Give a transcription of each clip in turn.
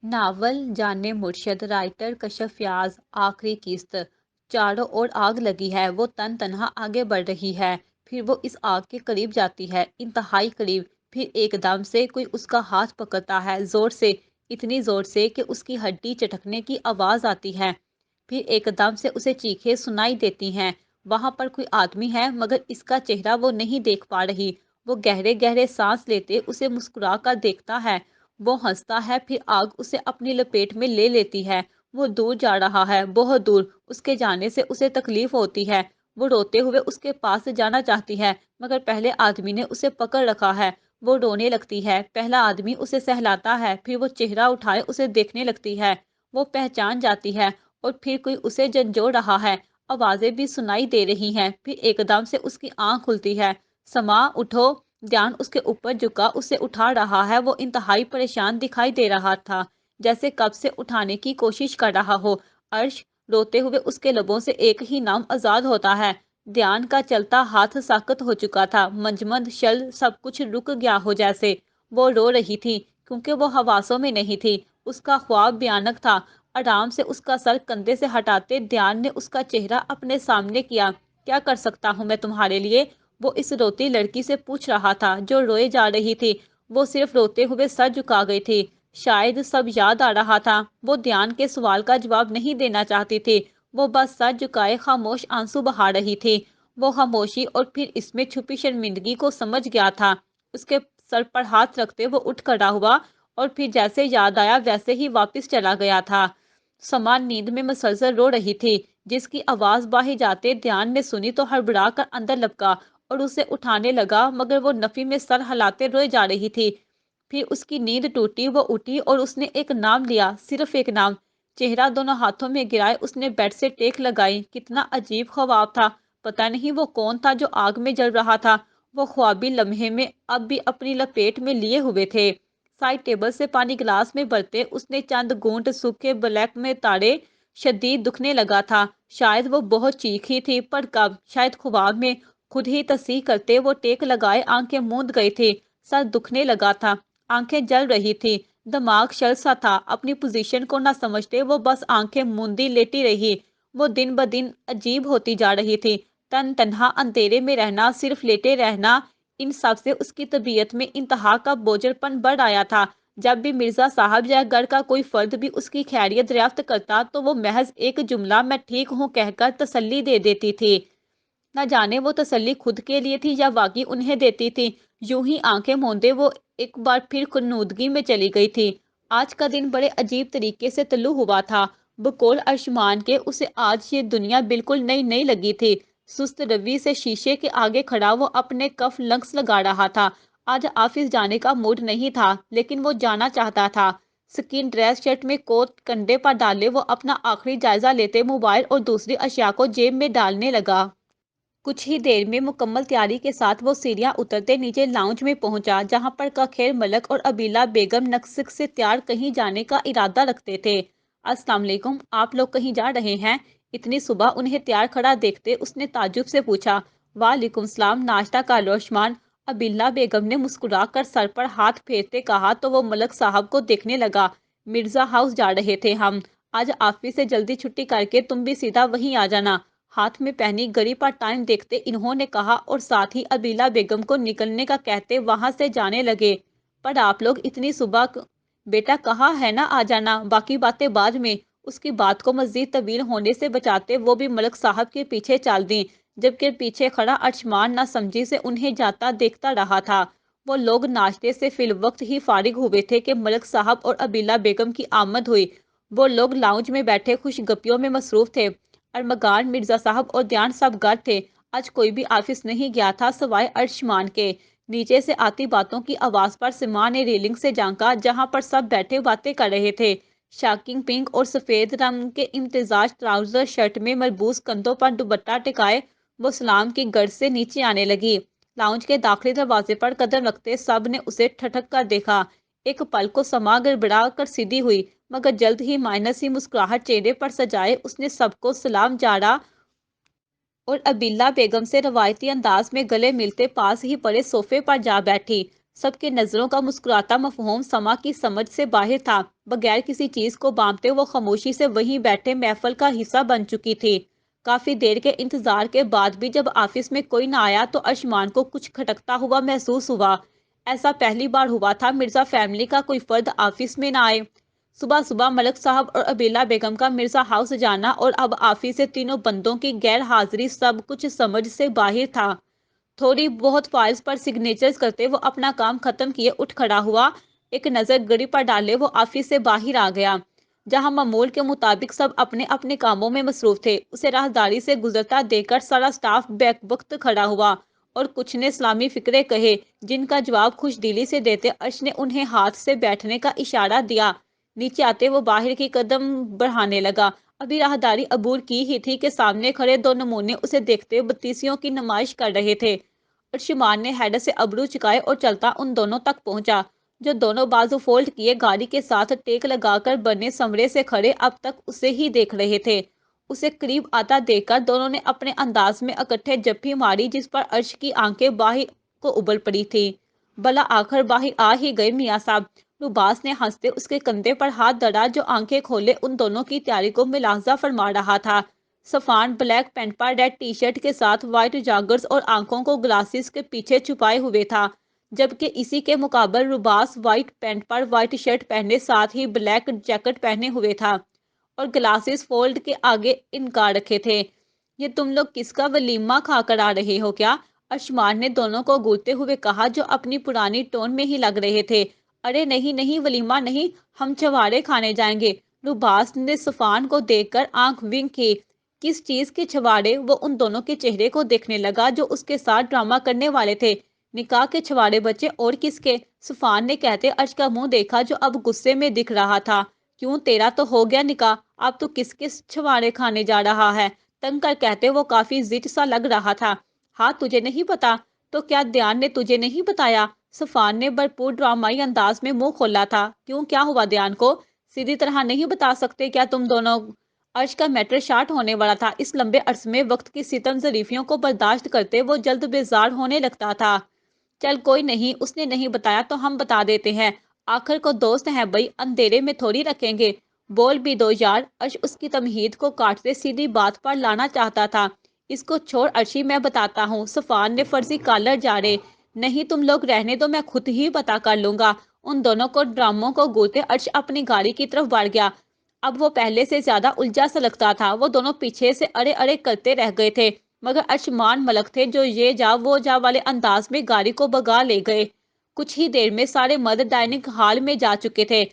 Novel जाने मुर्शद writer Kashaf याज आखिरी किस्त। चारों ओर आग लगी है, वो तन तनहा आगे बढ़ रही है। फिर वो इस आग के करीब जाती है, इंतहाई करीब। फिर एकदम से कोई उसका हाथ पकड़ता है, जोर से, इतनी जोर से कि उसकी हड्डी चटकने की आवाज आती है। फिर एकदम से उसे चीखें सुनाई देती हैं। वहां पर कोई आदमी है, मगर इसका चेहरा वो नहीं देख पा रही। वो गहरे गहरे सांस लेते उसे मुस्कुरा कर देखता है। वो हंसता है, फिर आग उसे अपनी लपेट में ले लेती है। वो दूर जा रहा है, बहुत दूर। उसके जाने से उसे तकलीफ होती है। वो रोते हुए उसके पास जाना चाहती है, मगर पहले आदमी ने उसे पकड़ रखा है। वो रोने लगती है। पहला आदमी उसे सहलाता है, फिर वो चेहरा उठाए उसे देखने लगती है। वो पहचान जाती है, और फिर कोई उसे झंझोड़ रहा है। आवाजें भी सुनाई दे रही हैं। फिर एकदम से उसकी आंख खुलती है। समा, उठो। ध्यान उसके ऊपर झुका उसे उठा रहा है। वो इंतहाई परेशान दिखाई दे रहा था, जैसे कब से उठाने की कोशिश कर रहा हो। अर्श। रोते हुए उसके लबों से एक ही नाम आजाद होता है। ध्यान का चलता हाथ साकत हो चुका था। मंजमद शल सब कुछ रुक गया हो जैसे। वो रो रही थी, क्योंकि वो हवासों में नहीं थी। उसका ख्वाब भयानक था। आराम से उसका सर कंधे से हटाते ध्यान ने उसका चेहरा अपने सामने किया। क्या कर सकता हूँ मैं तुम्हारे लिए? वो इस रोती लड़की से पूछ रहा था, जो रोए जा रही थी। वो सिर्फ रोते हुए सर झुका गई थी। शायद सब याद आ रहा था। वो ध्यान के सवाल का जवाब नहीं देना चाहती थी। वो बस सर झुकाए खामोश आंसू बहा रही थी। वो खामोशी और फिर इसमें छुपी शर्मिंदगी को समझ गया था। उसके सर पर हाथ रखते वो उठ खड़ा हुआ, और फिर जैसे याद आया वैसे ही वापस चला गया था। समान नींद में मसलसल रो रही थी। जिसकी आवाज बाही जाते ध्यान ने सुनी तो हड़बड़ा कर अंदर लपका और उसे उठाने लगा, मगर वो नफी में सर हिलाते रोए जा रही थी। फिर उसकी नींद टूटी। वो उठी और उसने एक नाम लिया, सिर्फ एक नाम। चेहरा दोनों हाथों में गिराए उसने बेड से टेक लगाई। कितना अजीब ख्वाब था। पता नहीं वो कौन था जो आग में जल रहा था। वो ख्वाबी लम्हे में अब भी अपनी लपेट में लिए हुए थे। साइड टेबल से पानी गिलास में भरते उसने चंद घूंट सूखे ब्लैक में ताड़े। शदीद दुखने लगा था। शायद वो बहुत चीखी थी, पर कब? शायद ख्वाब में। खुद ही तस्वीर करते वो टेक लगाए आंखें मूंद गई थी। सर दुखने लगा था। आंखें जल रही थी। दिमाग शल सा था। अपनी पोजीशन को ना समझते वो बस आंखें मूंदी लेटी रही। वो दिन ब दिन अजीब होती जा रही थी। तन तन्हा अंधेरे में रहना, सिर्फ लेटे रहना, इन सब से उसकी तबीयत में इंतहा का बोझलपन बढ़ आया था। जब भी मिर्जा साहब या घर का कोई फर्द भी उसकी खैरियत दरियाफ्त करता, तो वो महज एक जुमला "मैं ठीक हूँ" कहकर तसल्ली दे देती थी। न जाने वो तसल्ली खुद के लिए थी या वाकई उन्हें देती थी। यूं ही आंखें मूंदे वो एक बार फिर कुन्नूदगी में चली गई थी। आज का दिन बड़े अजीब तरीके से तल्लु हुआ था। बकौल अर्शमान के उसे आज ये दुनिया बिल्कुल नई नई लगी थी। सुस्त रवि से शीशे के आगे खड़ा वो अपने कफ लंग्स लगा रहा था। आज ऑफिस जाने का मूड नहीं था, लेकिन वो जाना चाहता था। स्किन ड्रेस शर्ट में कोट कंधे पर डाले वो अपना आखिरी जायजा लेते मोबाइल और दूसरी अशिया को जेब में डालने लगा। कुछ ही देर में मुकम्मल तैयारी के साथ वो सीढ़ियां उतरते नीचे लाउंज में पहुंचा, जहां पर कखेर मलक और अबीला बेगम नक्सक से तैयार कहीं जाने का इरादा रखते थे। अस्सलाम वालेकुम, आप लोग कहीं जा रहे हैं? इतनी सुबह उन्हें तैयार खड़ा देखते उसने ताज्जुब से पूछा। वालेकुम सलाम, नाश्ता का लो उस्मान। अबीला बेगम ने मुस्कुरा कर सर पर हाथ फेरते कहा, तो वो मलक साहब को देखने लगा। मिर्जा हाउस जा रहे थे हम। आज ऑफिस से जल्दी छुट्टी करके तुम भी सीधा वहीं आ जाना। हाथ में पहनी घड़ी पर टाइम देखते इन्होंने कहा, और साथ ही अबीला बेगम को निकलने का कहते वहां से जाने लगे। पर आप लोग इतनी सुबह बेटा कहाँ है ना, आ जाना, बाकी बातें बाद में। उसकी बात को मजीद तवील होने से बचाते वो भी मलक साहब के पीछे चल दी, जबकि पीछे खड़ा अर्शमान ना समझी से उन्हें जाता देखता रहा था। वो लोग नाश्ते से फिल वक्त ही फारिग हुए थे कि मलक साहब और अबीला बेगम की आमद हुई। वो लोग लाउंज में बैठे खुश गपियों में मसरूफ थे। अरमगान मिर्जा साहब और ध्यान सब घर थे। आज कोई भी ऑफिस नहीं गया था सिवाय अर्शमान के। नीचे से आती बातों की आवाज पर सिमा ने रेलिंग से झांका, जहां पर सब बैठे बातें कर रहे थे। शॉकिंग पिंक और सफेद रंग के इम्तिजाज ट्राउजर शर्ट में मलबूस कंधों पर दुपट्टा टिकाए वो सलाम की गर्द से नीचे आने लगी। लाउंज के दाखिली दरवाजे पर कदम रखते सब ने उसे ठठक कर देखा। एक पल को समा गड़बड़ा कर सीधी हुई, मगर जल्द ही माइनस सी मुस्कुराहट चेहरे पर सजाए उसने सबको सलाम जाड़ा, और अबीला बेगम से रवायती अंदाज में गले मिलते पास ही पड़े सोफे पर जा बैठी। सबके नजरों का मुस्कुराता मफहूम समा की समझ से बाहर था। بغیر کسی چیز کو بانپتے وہ خاموشی سے وہیں بیٹھے محفل کا حصہ بن چکی تھی۔ کافی دیر کے انتظار کے بعد بھی جب آفس میں کوئی نہ آیا تو ارشمان کو کچھ کھٹکتا ہوا محسوس ہوا۔ ایسا پہلی بار ہوا تھا مرزا فیملی کا کوئی فرد آفس میں نہ آئے۔ صبح صبح ملک صاحب اور ابیلا بیگم کا مرزا ہاؤس جانا اور اب آفس سے تینوں بندوں کی غیر حاضری سب کچھ سمجھ سے باہر تھا۔ تھوڑی بہت فائلز پر سگنیچرز کرتے وہ اپنا کام ختم کیے اٹھ کھڑا ہوا، ایک نظر گھڑی پر ڈالے وہ آفس سے باہر آ گیا، جہاں معمول کے مطابق سب اپنے اپنے کاموں میں مصروف تھے۔ اسے راہداری سے گزرتا دیکھ کر سارا سٹاف بیک وقت کھڑا ہوا اور کچھ نے اسلامی فقرے کہے، جن کا جواب خوش دلی سے دیتے ارش نے انہیں ہاتھ سے بیٹھنے کا اشارہ دیا۔ نیچے آتے وہ باہر کی قدم بڑھانے لگا۔ ابھی راہداری عبور کی ہی تھی کہ سامنے کھڑے دو نمونے اسے دیکھتے بتیسیوں کی نمائش کر رہے تھے۔ ارشمان نے حیرت سے ابرو چکائے اور چلتا ان دونوں تک پہنچا، جو دونوں بازو فولڈ کیے گاڑی کے ساتھ ٹیک لگا کر بنے سمرے سے کھڑے اب تک اسے ہی دیکھ رہے تھے۔ اسے قریب آتا دیکھ کر دونوں نے اپنے انداز میں اکٹھے جپھی ماری، جس پر ارش کی آنکھیں باہر کو ابل پڑی تھی۔ بلا آخر باہر آ ہی گئے میاں صاحب، لباس نے ہنستے اس کے کندھے پر ہاتھ دڑا، جو آنکھیں کھولے ان دونوں کی تیاری کو ملاحظہ فرما رہا تھا۔ صفان بلیک پینٹ پر ریڈ ٹی شرٹ کے ساتھ وائٹ جاگرز اور آنکھوں کو گلاسز کے پیچھے چھپائے ہوئے تھا، جبکہ اسی کے مقابل رباس وائٹ پینٹ پر وائٹ شرٹ پہنے ساتھ ہی بلیک جیکٹ پہنے ہوئے تھا اور گلاسز فولڈ کے آگے انکار رکھے تھے۔ یہ تم لوگ کس کا ولیمہ کھا کر آ رہے ہو کیا؟ ارشمان نے دونوں کو گھورتے ہوئے کہا، جو اپنی پرانی ٹون میں ہی لگ رہے تھے۔ ارے نہیں نہیں، ولیمہ نہیں، ہم چھوارے کھانے جائیں گے۔ لباس نے صفان کو دیکھ کر آنکھ ونک کی۔ کس چیز کے چھوارے؟ وہ ان دونوں کے چہرے کو دیکھنے لگا جو اس کے ساتھ ڈرامہ کرنے والے تھے۔ نکاح کے چھوارے بچے اور کس کے؟ صفان نے کہتے ارش کا منہ دیکھا، جو اب غصے میں دکھ رہا تھا۔ کیوں، تیرا تو ہو گیا نکاح، اب تو کس کس چھوارے کھانے جا رہا ہے؟ تنگ کر کہتے وہ کافی ضد سا لگ رہا تھا۔ ہاں تجھے نہیں پتا؟ تو کیا دیان نے تجھے نہیں بتایا؟ صفان نے بھرپور ڈرامائی انداز میں منہ کھولا تھا۔ کیوں، کیا ہوا دیان کو؟ سیدھی طرح نہیں بتا سکتے کیا تم دونوں؟ ارش کا میٹر شارٹ ہونے والا تھا۔ اس لمبے عرصے میں وقت کی ستم ظریفیوں کو برداشت کرتے وہ جلد بیزار ہونے لگتا تھا۔ چل کوئی نہیں، اس نے نہیں بتایا تو ہم بتا دیتے ہیں، آخر کو دوست ہیں بھائی، اندھیرے میں تھوڑی رکھیں گے۔ بول بھی دو یار۔ ارش اس کی تمہید کو کاٹتے سیدھی بات پر لانا چاہتا تھا۔ اس کو چھوڑ ارشی، میں بتاتا ہوں۔ صفان نے فرضی کالر جاڑے۔ نہیں تم لوگ رہنے دو، میں خود ہی پتا کر لوں گا۔ ان دونوں کو ڈراموں کو گھورتے ارش اپنی گاڑی کی طرف بڑھ گیا۔ اب وہ پہلے سے زیادہ الجھا سا لگتا تھا۔ وہ دونوں پیچھے سے اڑے اڑے کرتے رہ گئے تھے، مگر ارشمان ملک تھے جو یہ جا وہ جا والے انداز میں گاڑی کو بگا لے گئے۔ کچھ ہی دیر میں سارے مرد ڈائننگ ہال میں جا چکے تھے۔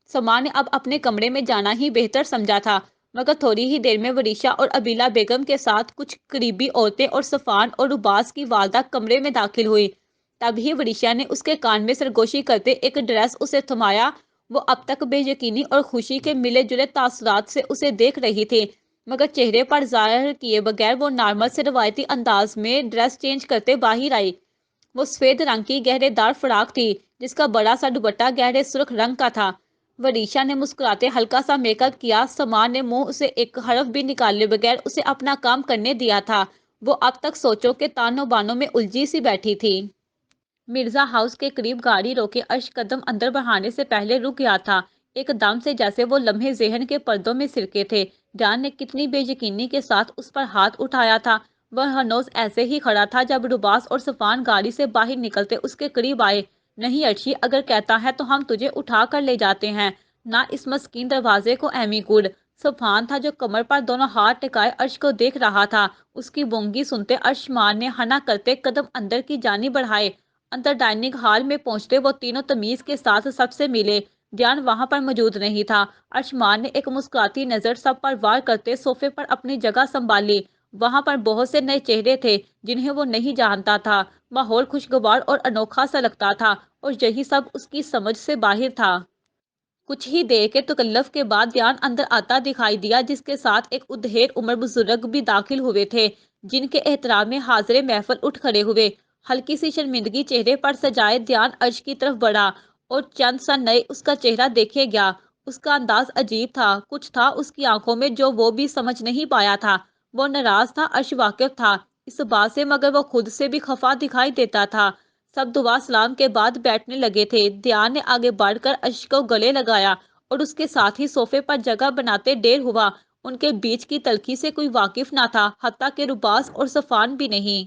سما نے اب اپنے کمرے میں جانا ہی بہتر سمجھا تھا، مگر تھوڑی ہی دیر میں وریشا اور ابیلا بیگم کے ساتھ کچھ قریبی عورتیں اور صفان اور رباس کی والدہ کمرے میں داخل ہوئی۔ تب ہی وریشا نے اس کے کان میں سرگوشی کرتے ایک ڈریس اسے تھمایا۔ وہ اب تک بے یقینی اور خوشی کے ملے جلے تاثرات سے اسے دیکھ رہی تھی، مگر چہرے پر ظاہر کیے بغیر وہ نارمل سے روایتی انداز میں ڈریس چینج کرتے باہر آئی۔ وہ سفید رنگ کی گہرے دار فراق تھی، جس کا بڑا سا دوپٹہ گہرے سرخ رنگ کا تھا۔ وریشا نے مسکراتے ہلکا سا میک اپ کیا۔ سما نے منہ سے ایک حرف بھی نکالے بغیر اسے اپنا کام کرنے دیا تھا۔ وہ اب تک سوچوں کے تانوں بانوں میں الجھی سی بیٹھی تھی۔ مرزا ہاؤس کے قریب گاڑی روکے ارش قدم اندر بڑھانے سے پہلے رک گیا تھا، ایک دم سے جیسے وہ لمحے ذہن کے پردوں میں سرکے تھے۔ ڈان نے کتنی بے یقینی کے ساتھ اس پر ہاتھ اٹھایا تھا۔ وہ ہنوز ایسے ہی کھڑا تھا جب رباس اور صفان گاڑی سے باہر نکلتے اس کے قریب آئے۔ نہیں ارشی، اگر کہتا ہے تو ہم تجھے اٹھا کر لے جاتے ہیں، نہ اس مسکین دروازے کو ایمی گڈ۔ صفان تھا جو کمر پر دونوں ہاتھ ٹکائے ارش کو دیکھ رہا تھا۔ اس کی بونگی سنتے ارشمان نے ہنا کرتے قدم اندر کی جانب بڑھائے۔ اندر ڈائننگ ہال میں پہنچتے وہ تینوں تمیز کے ساتھ سب سے ملے۔ دیان وہاں پر موجود نہیں تھا۔ ارشمان نے ایک مسکراتی نظر سب پر وار کرتے صوفے پر اپنی جگہ سنبھالی۔ وہاں پر بہت سے نئے چہرے تھے جنہیں وہ نہیں جانتا تھا۔ ماحول خوشگوار اور انوکھا سا لگتا تھا، اور یہی سب اس کی سمجھ سے باہر تھا۔ کچھ ہی دیر کے تکلف کے بعد دیان اندر آتا دکھائی دیا، جس کے ساتھ ایک ادھیڑ عمر بزرگ بھی داخل ہوئے تھے، جن کے احترام میں حاضر محفل اٹھ کھڑے ہوئے۔ ہلکی سی شرمندگی چہرے پر سجائے دیان ارش کی طرف بڑھا، اور چند سا نئے اس کا چہرہ دیکھے گیا۔ اس کا انداز عجیب تھا، کچھ تھا اس کی آنکھوں میں جو وہ بھی سمجھ نہیں پایا تھا۔ وہ ناراض تھا، ارش واقف تھا اس بات سے، مگر وہ خود سے بھی خفا دکھائی دیتا تھا۔ سب دعا سلام کے بعد بیٹھنے لگے تھے۔ دیان نے آگے بڑھ کر ارش کو گلے لگایا اور اس کے ساتھ ہی صوفے پر جگہ بناتے دیر ہوا۔ ان کے بیچ کی تلخی سے کوئی واقف نہ تھا، حتیٰ کہ رباس اور صفان بھی نہیں۔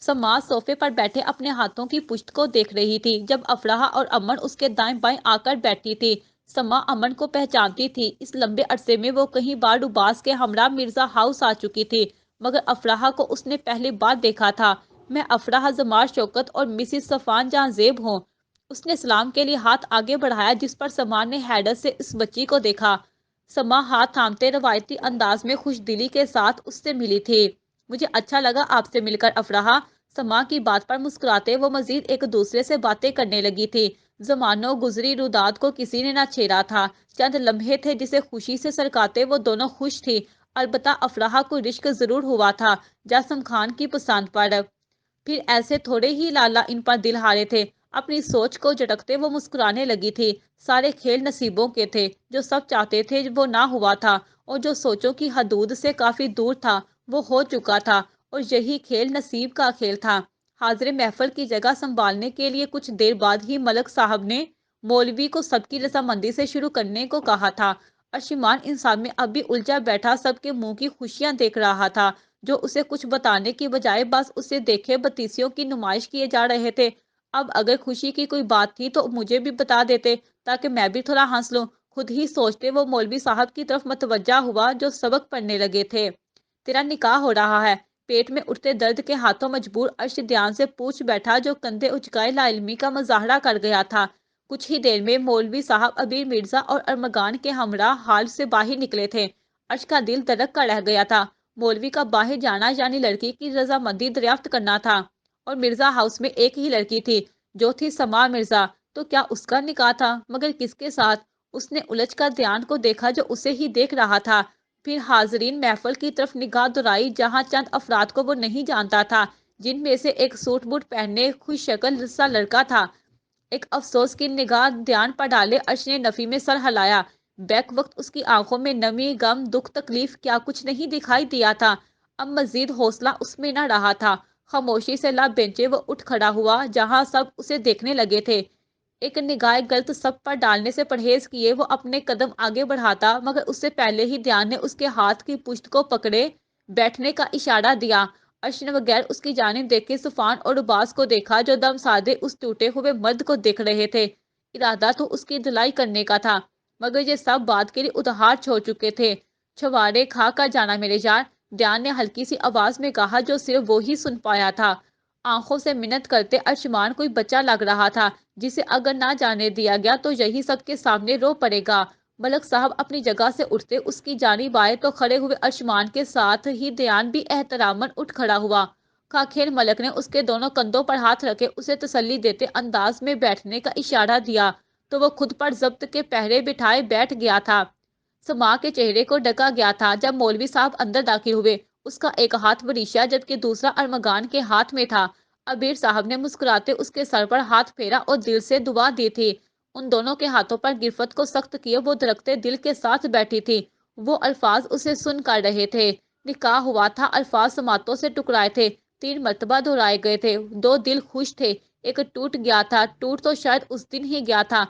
سماج صوفے پر بیٹھے اپنے ہاتھوں کی پشت کو دیکھ رہی تھی جب افراح اور امن اس کے دائیں بائیں آ کر بیٹھی تھی۔ سما امن کو پہچانتی تھی، اس لمبے عرصے میں وہ کئی بار رباس کے ہمراہ مرزا ہاؤس آ چکی تھی، مگر افراح کو اس نے پہلی بار دیکھا تھا۔ میں افراح زمار شوکت اور مسز صفان جہاں زیب ہوں۔ اس نے سلام کے لیے ہاتھ آگے بڑھایا، جس پر سما نے حیرت سے اس بچی کو دیکھا۔ سما ہاتھ تھامتے روایتی انداز میں خوش دلی کے ساتھ اس سے ملی تھی۔ مجھے اچھا لگا آپ سے مل کر افراح۔ سما کی بات پر مسکراتے وہ مزید ایک دوسرے سے باتیں کرنے لگی تھی۔ زمانوں گزری روداد کو کسی نے نہ چھیڑا تھا، چند لمحے تھے جسے خوشی سے سرکاتے وہ دونوں خوش تھی۔ البتہ افراح کو رشک ضرور ہوا تھا جاسم خان کی پسند پر، پھر ایسے تھوڑے ہی لالا ان پر دل ہارے تھے۔ اپنی سوچ کو جھٹکتے وہ مسکرانے لگی تھی۔ سارے کھیل نصیبوں کے تھے، جو سب چاہتے تھے وہ نہ ہوا تھا، اور جو سوچوں کی حدود سے کافی دور تھا وہ ہو چکا تھا، اور یہی کھیل نصیب کا کھیل تھا۔ حاضر محفل کی جگہ سنبھالنے کے لیے کچھ دیر بعد ہی ملک صاحب نے مولوی کو سب کی رضامندی سے شروع کرنے کو کہا تھا۔ ارشمان انسان میں اب بھی الجھا بیٹھا سب کے منہ کی خوشیاں دیکھ رہا تھا، جو اسے کچھ بتانے کی بجائے بس اسے دیکھے بتیسیوں کی نمائش کیے جا رہے تھے۔ اب اگر خوشی کی کوئی بات تھی تو مجھے بھی بتا دیتے تاکہ میں بھی تھوڑا ہنس لوں۔ خود ہی سوچتے وہ مولوی صاحب کی طرف متوجہ ہوا جو سبق پڑھنے لگے تھے۔ تیرا نکاح ہو رہا ہے؟ پیٹ میں اٹھتے درد کے ہاتھوں مجبور ارش دھیان سے پوچھ بیٹھا، جو کندھے اچکائے لا علمی کا مظاہرہ کر گیا تھا۔ کچھ ہی دیر میں مولوی صاحب ابیر مرزا اور ارمغان کے ہمراہ ہال سے باہر نکلے تھے۔ ارش کا دل دھڑک کر رہ گیا تھا۔ مولوی کا باہر جانا یعنی لڑکی کی رضامندی دریافت کرنا تھا، اور مرزا ہاؤس میں ایک ہی لڑکی تھی جو تھی سما مرزا۔ تو کیا اس کا نکاح تھا؟ مگر کس کے ساتھ؟ اس نے الجھ کر دھیان کو دیکھا جو اسے ہی دیکھ رہا تھا، پھر حاضرین محفل کی طرف نگاہ درائی جہاں چند افراد کو وہ نہیں جانتا تھا، جن میں سے ایک سوٹ بوٹ پہنے خوش شکل سا لڑکا تھا۔ ایک افسوس کی نگاہ دھیان پر ڈالے ارش نے نفی میں سر ہلایا۔ بیک وقت اس کی آنکھوں میں نمی، غم، دکھ، تکلیف کیا کچھ نہیں دکھائی دیا تھا۔ اب مزید حوصلہ اس میں نہ رہا تھا۔ خاموشی سے لب بینچے وہ اٹھ کھڑا ہوا جہاں سب اسے دیکھنے لگے تھے۔ ایک نگاہ غلط سب پر ڈالنے سے پرہیز کیے وہ اپنے قدم آگے بڑھاتا، مگر اس سے پہلے ہی دھیان نے اس کے ہاتھ کی پشت کو پکڑے بیٹھنے کا اشارہ دیا۔ ارش نے بغیر اس کی جانب دیکھے صفان اور رباس کو دیکھا جو دم سادے اس ٹوٹے ہوئے مرد کو دیکھ رہے تھے۔ ارادہ تو اس کی دلائی کرنے کا تھا، مگر یہ سب بات کے لیے ادھار چھوڑ چکے تھے۔ چھوارے کھا کر جانا میرے یار، دھیان نے ہلکی سی آواز میں کہا جو صرف وہ ہی سن پایا تھا۔ آنکھوں سے منت کرتے ارشمان کوئی بچہ لگ رہا تھا جسے اگر نہ جانے دیا گیا تو یہی سب کے سامنے رو پڑے گا۔ ملک صاحب اپنی جگہ سے اٹھتے اس کی جانب آئے تو کھڑے ہوئے ارشمان کے ساتھ ہی دھیان بھی احتراماً اٹھ کھڑا ہوا۔ خاکھیر ملک نے اس کے دونوں کندھوں پر ہاتھ رکھے اسے تسلی دیتے انداز میں بیٹھنے کا اشارہ دیا تو وہ خود پر ضبط کے پہرے بٹھائے بیٹھ گیا تھا۔ سما کے چہرے کو ڈھکا گیا تھا جب مولوی صاحب اندر داخل ہوئے۔ اس کا ایک ہاتھ وریشا جبکہ دوسرا ارمغان کے ہاتھ میں تھا۔ ابیر صاحب نے مسکراتے اس کے سر پر ہاتھ پھیرا اور دل سے دعا دی تھی۔ ان دونوں کے ہاتھوں پر گرفت کو سخت کیے وہ دھڑکتے دل کے ساتھ بیٹھی تھی۔ وہ الفاظ اسے سن کر رہے تھے۔ نکاح ہوا تھا، الفاظ سماعتوں سے ٹکرائے تھے، 3 مرتبہ دہرائے گئے تھے۔ 2 دل خوش تھے، ایک ٹوٹ گیا تھا۔ ٹوٹ تو شاید اس دن ہی گیا تھا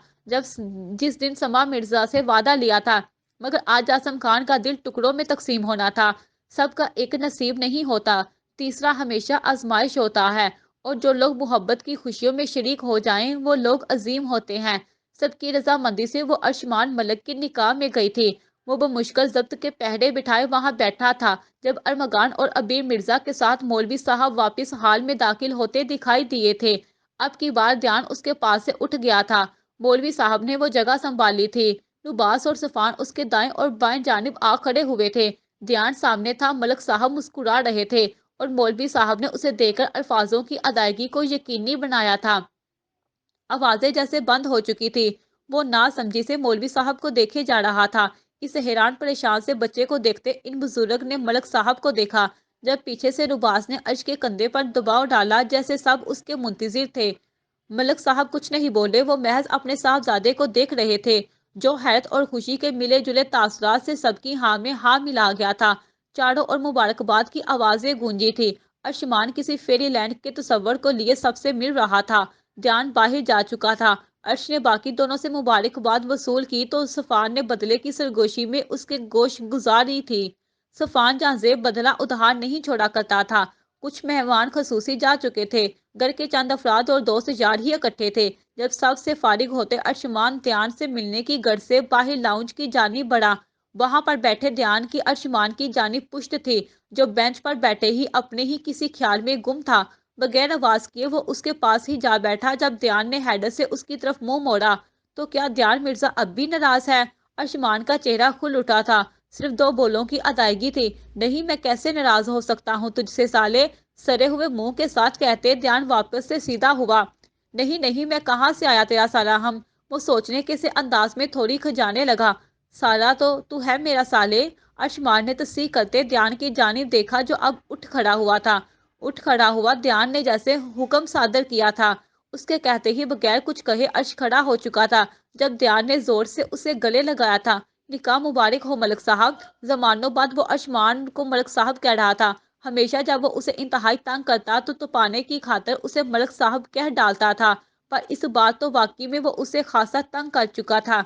جس دن سما مرزا سے وعدہ لیا تھا، مگر آج جاسم خان کا دل ٹکڑوں میں تقسیم ہونا تھا۔ سب کا ایک نصیب نہیں ہوتا، تیسرا ہمیشہ آزمائش ہوتا ہے، اور جو لوگ محبت کی خوشیوں میں شریک ہو جائیں وہ لوگ عظیم ہوتے ہیں۔ سب کی رضامندی سے وہ ارشمان ملک کی نکاح میں گئی تھی۔ وہ بمشکل ضبط کے پہرے بٹھائے وہاں بیٹھا تھا جب ارمغان اور ابیر مرزا کے ساتھ مولوی صاحب واپس ہال میں داخل ہوتے دکھائی دیے تھے۔ اب کی بار دھیان اس کے پاس سے اٹھ گیا تھا۔ مولوی صاحب نے وہ جگہ سنبھالی تھی۔ رباس اور صفان اس کے دائیں اور بائیں جانب آ کھڑے ہوئے تھے۔ دھیان سامنے تھا، ملک صاحب مسکرا رہے تھے اور مولوی صاحب نے اسے دیکھ کر الفاظوں کی ادائیگی کو یقینی بنایا تھا۔ آوازیں جیسے بند ہو چکی تھی۔ وہ نا سمجھی سے مولوی صاحب کو دیکھے جا رہا تھا۔ اس حیران پریشان سے بچے کو دیکھتے ان بزرگ نے ملک صاحب کو دیکھا، جب پیچھے سے رباس نے ارش کے کندھے پر دباؤ ڈالا جیسے سب اس کے منتظر تھے۔ ملک صاحب کچھ نہیں بولے، وہ محض اپنے صاحبزادے کو دیکھ رہے تھے جو حیرت اور خوشی کے ملے جلے تاثرات سے سب کی ہاں میں ہاں ملا گیا تھا۔ چاڑوں اور مبارکباد کی آوازیں گونجی تھی۔ ارشمان کسی فیری لینڈ کے تصور کو لیے سب سے مل رہا تھا۔ دھیان باہر جا چکا تھا، अर्श ने बाकी दोनों से मुबारकबाद वसूल की तो सफान ने बदले की सरगोशी में उसके गोश गुजारी थी। सफान जहाँ जेब बदला उधार नहीं छोड़ा करता था। कुछ मेहमान खसूसी जा चुके थे। घर के चंद अफराद और दोस्त यार ही इकट्ठे थे। जब सब से फारिग होते अर्शमान ध्यान से मिलने की घर से बाहर लाउंज की जानी बढ़ा। वहां पर बैठे ध्यान की अर्शमान की जानिब पुश्त थी, जो बेंच पर बैठे ही अपने ही किसी ख्याल में गुम था। बगैर आवाज किए वो उसके पास ही जा बैठा। जब ध्यान ने हैडर से उसकी तरफ मुंह मोड़ा तो क्या ध्यान मिर्जा अब भी नाराज है? अर्शमान का चेहरा खुल उठा था। सिर्फ दो बोलों की अदायगी थी। नहीं, मैं कैसे नाराज हो सकता हूँ तुझसे साले, सरे हुए मुंह के साथ कहते ध्यान वापस से सीधा हुआ। नहीं नहीं, मैं कहाँ से आया तेरा साला हम? वो सोचने के से अंदाज में थोड़ी खजाने लगा। साला तो तू है मेरा साले। अर्शमान ने तस्दीक करते ध्यान की जानिब देखा, जो अब उठ खड़ा हुआ था। उठ खड़ा हुआ ध्यान ने जैसे हुक्म सादर किया था। उसके कहते ही बगैर कुछ कहे अर्श खड़ा हो चुका था। जब ध्यान ने जोर से उसे गले लगाया था। निकाह मुबारक हो मलक साहब। जमानों बाद वो अर्शमान को मलक साहब कह रहा था। हमेशा जब वो उसे इंतहाई तंग करता तो पाने की खातर उसे मलक साहब कह डालता था, पर इस बार तो वाकई में वो उसे खासा तंग कर चुका था।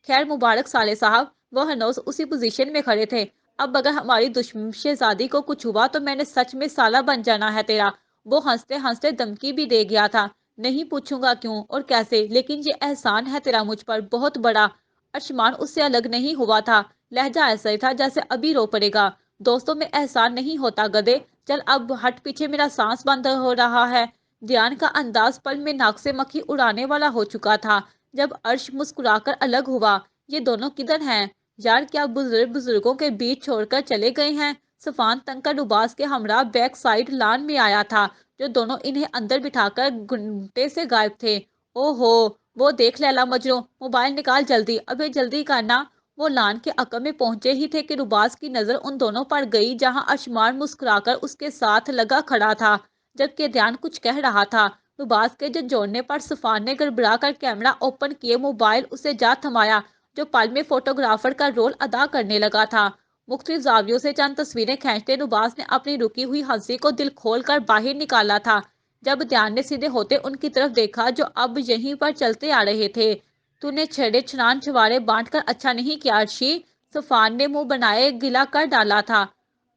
खैर मुबारक साले साहब। वो हनोज उसी पोजीशन में खड़े थे। अब अगर हमारी दुश्मन शहजादी को कुछ हुआ तो मैंने सच में साला बन जाना है तेरा। वो हंसते हंसते धमकी भी दे गया था। नहीं पूछूंगा क्यों और कैसे, लेकिन ये एहसान है तेरा मुझ पर बहुत बड़ा। अर्शमान उससे अलग नहीं हुआ था। लहजा ऐसा ही था जैसे अभी रो पड़ेगा। दोस्तों में एहसान नहीं होता गधे। चल अब हट पीछे, मेरा सांस बंद हो रहा है। ध्यान का अंदाज पल में नाक से मक्खी उड़ाने वाला हो चुका था। जब अर्श मुस्कुराकर अलग हुआ। ये दोनों किधर हैं? यार क्या बुजुर्गों के बीच छोड़कर चले गए हैं? सफान तंकर उबास के हमरा बैक साइड लान में आया था, जो दोनों इन्हें अंदर बिठाकर घंटे से गायब थे। ओहो, वो देख लैला मजनू, मोबाइल निकाल जल्दी, अबे जल्दी करना। वो लान के अकब में पहुंचे ही थे कि रुबास की नजर उन दोनों पर गई, जहां अर्शमान मुस्कुराकर उसके साथ लगा खड़ा था, जबकि ध्यान कुछ कह रहा था। रुबास के जो जोड़ने पर सफान ने गड़बड़ा कर कैमरा ओपन किए मोबाइल उसे जा थमाया, जो पल में फोटोग्राफर का रोल अदा करने लगा था। मुख्तलिफ जावियों से चंद तस्वीरें खींचते रुबास ने अपनी रुकी हुई हंसी को दिल खोल कर बाहर निकाला था। जब ध्यान ने सीधे होते उनकी तरफ देखा, जो अब यहीं पर चलते आ रहे थे। तूने छेड़े छनान छुआरे बांट कर अच्छा नहीं किया अर्शी। सफान ने मुंह बनाए गिला कर डाला था।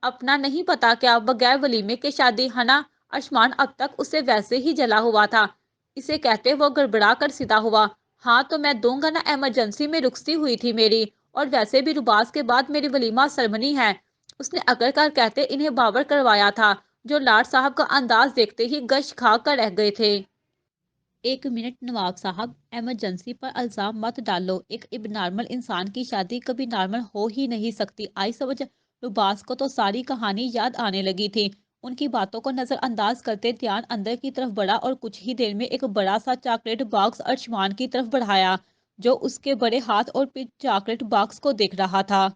अपना नहीं पता क्या, बगैर वलीमे के शादी है ना? आसमान अब तक उसे वैसे ही जला हुआ था। इसे कहते वो गड़बड़ा कर सीधा हुआ। हाँ तो मैं दूंगा ना, इमरजेंसी में रुकती हुई थी मेरी, और वैसे भी रुबास के बाद मेरी वलीमा सरमनी है। उसने अकड़ कर कहते इन्हें बावर करवाया था, जो लाड साहब का अंदाज देखते ही गश खा कर रह गए थे। एक मिनट नवाब साहब, इमरजेंसी पर इल्जाम मत डालो। एक नॉर्मल इंसान की शादी कभी नॉर्मल हो ही नहीं सकती, आई समझ? रुबास को तो सारी कहानी याद आने लगी थी। उनकी बातों को नजरअंदाज करते ध्यान अंदर की तरफ बढ़ा और कुछ ही देर में एक बड़ा सा चॉकलेट बॉक्स अर्शमान की तरफ बढ़ाया, जो उसके बड़े हाथ और फिर चॉकलेट बॉक्स को देख रहा था।